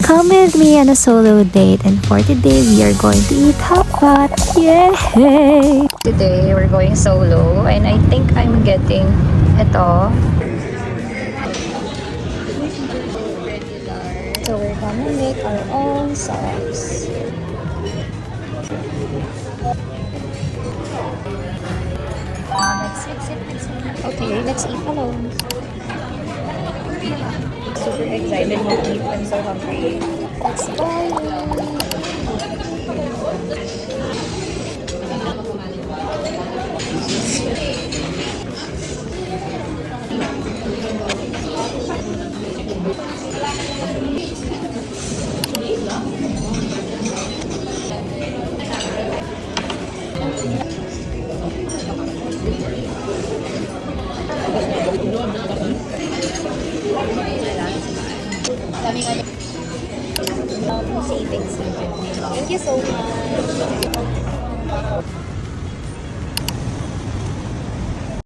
Come with me on a solo date, and for today we are going to eat hot pot. Yay! Today we're going solo and I think I'm getting ito. So we're gonna make our own sauce. Let's mix it. Okay, let's eat alone. Super excited to eat. I'm so hungry. Let's go! Savings. Thank you so much.